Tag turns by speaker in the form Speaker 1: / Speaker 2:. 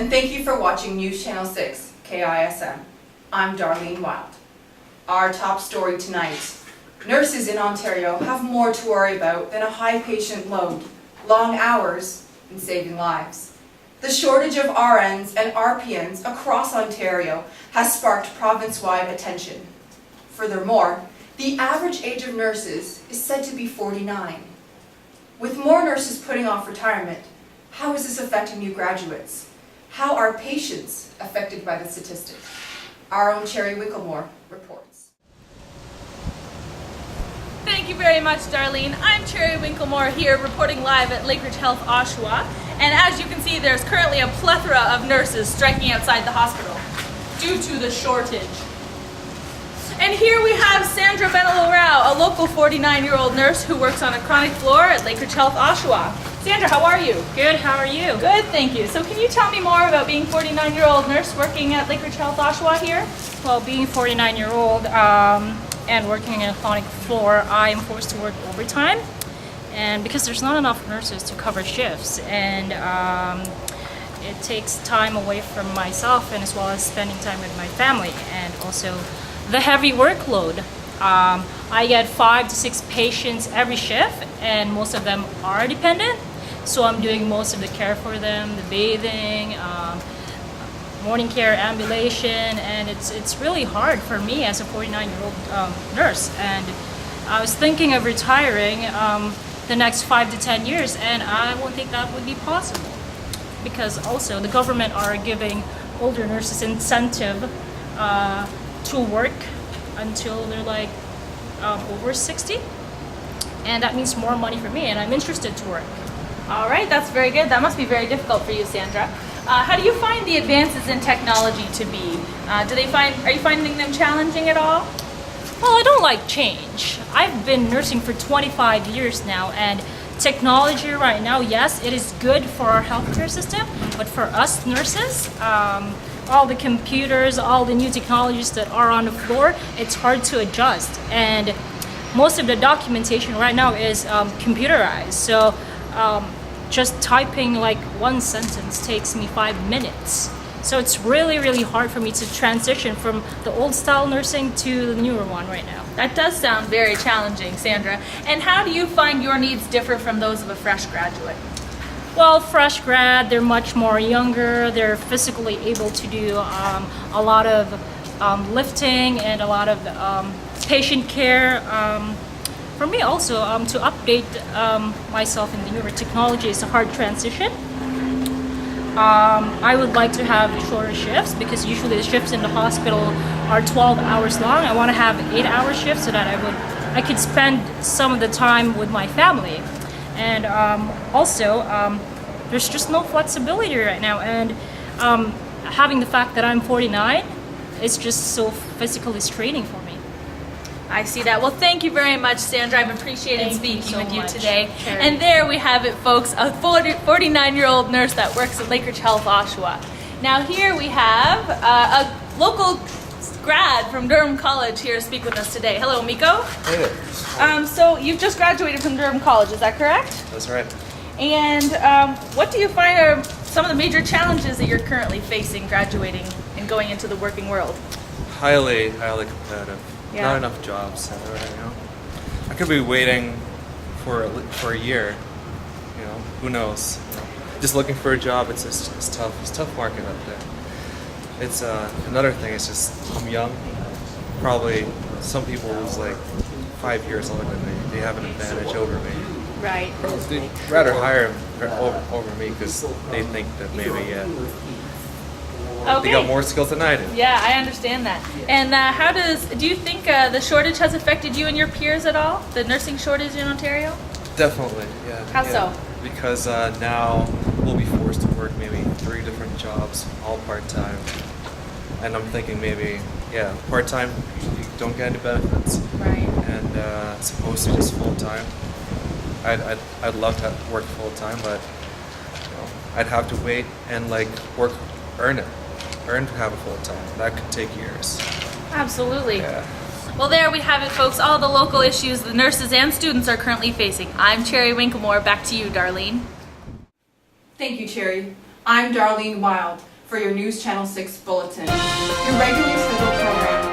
Speaker 1: and thank you for watching News Channel 6, KISM. I'm Darlene Wild. Our top story tonight. Nurses in Ontario have more to worry about than a high patient load, long hours, and saving lives. The shortage of RNs and RPNs across Ontario has sparked province-wide attention. Furthermore, the average age of nurses is said to be 49. With more nurses putting off retirement, how is this affecting new graduates? How are patients affected by the statistic? Our own Cherry Winklemoore reports.
Speaker 2: Thank you very much, Darlene. I'm Cherry Winklemoore here reporting live at Lakeridge Health, Oshawa. And as you can see, there's currently a plethora of nurses striking outside the hospital due to the shortage. And here we have Sandra Benelo-Rao, a local 49-year-old nurse who works on a chronic floor at Lakeridge Health, Oshawa. Sandra, how are you?
Speaker 3: Good, how are you?
Speaker 2: Good, thank you. So can you tell me more about being 49-year-old nurse working at Lakeridge Health, Oshawa here?
Speaker 3: Well, being 49-year-old and working in a chronic floor, I am forced to work overtime. And because there's not enough nurses to cover shifts, and it takes time away from myself and as well as spending time with my family, and also the heavy workload. I get 5 to 6 patients every shift, and most of them are dependent. So I'm doing most of the care for them, the bathing, morning care, ambulation, and it's really hard for me as a 49-year-old nurse. And I was thinking of retiring the next 5 to 10 years, and I won't think that would be possible, because also the government are giving older nurses incentive to work until they're like over 60, and that means more money for me, and I'm interested to work.
Speaker 2: All right, that's very good. That must be very difficult for you, Sandra. How do you find the advances in technology to be? Are you finding them challenging at all?
Speaker 3: Well, I don't like change. I've been nursing for 25 years now, and technology right now, yes, it is good for our healthcare system, but for us nurses, all the computers, all the new technologies that are on the floor, it's hard to adjust. And most of the documentation right now is computerized. So just typing like one sentence takes me 5 minutes. So it's really, really hard for me to transition from the old style nursing to the newer one right now.
Speaker 2: That does sound very challenging, Sandra. And how do you find your needs differ from those of a fresh graduate?
Speaker 3: Well, fresh grad, they're much more younger. They're physically able to do a lot of lifting and a lot of patient care. For me also, to update myself in the newer technology is a hard transition. I would like to have shorter shifts, because usually the shifts in the hospital are 12 hours long. I want to have 8-hour shifts so that I could spend some of the time with my family. And also, there's just no flexibility right now. And having the fact that I'm 49, it's just so physically straining for me.
Speaker 2: I see that. Well, thank you very much, Sandra. I've appreciated speaking with you today.
Speaker 3: Cherry.
Speaker 2: And there we have it, folks, a 49-year-old nurse that works at Lakeridge Health, Oshawa. Now here we have a local grad from Durham College here to speak with us today. Hello, Miko.
Speaker 4: Hey there.
Speaker 2: So you've just graduated from Durham College, is that correct?
Speaker 4: That's right.
Speaker 2: And what do you find are some of the major challenges that you're currently facing graduating and going into the working world?
Speaker 4: Highly competitive.
Speaker 2: Yeah.
Speaker 4: Not enough jobs. I could be waiting for a year. You know, who knows? Just looking for a job. It's tough. It's a tough market up there. It's another thing. It's just I'm young. Probably some people who's like 5 years older than me. They have an advantage over me.
Speaker 2: Right.
Speaker 4: They'd rather hire over me because they think that maybe they got more skills than I do.
Speaker 2: Yeah, I understand that. And do you think the shortage has affected you and your peers at all? The nursing shortage in Ontario?
Speaker 4: Definitely, yeah.
Speaker 2: How
Speaker 4: yeah.
Speaker 2: so?
Speaker 4: Because now we'll be forced to work maybe 3 different jobs, all part-time. And I'm thinking maybe, part-time, you don't get any benefits.
Speaker 2: Right.
Speaker 4: And as opposed to just full-time. I'd love to work full-time, but I'd have to wait and earn to have a full-time. That could take years.
Speaker 2: Absolutely.
Speaker 4: Yeah.
Speaker 2: Well, there we have it, folks. All the local issues the nurses and students are currently facing. I'm Cherry Winklemoore. Back to you, Darlene.
Speaker 1: Thank you, Cherry. I'm Darlene Wild. for your News Channel 6 bulletin, your regularly scheduled program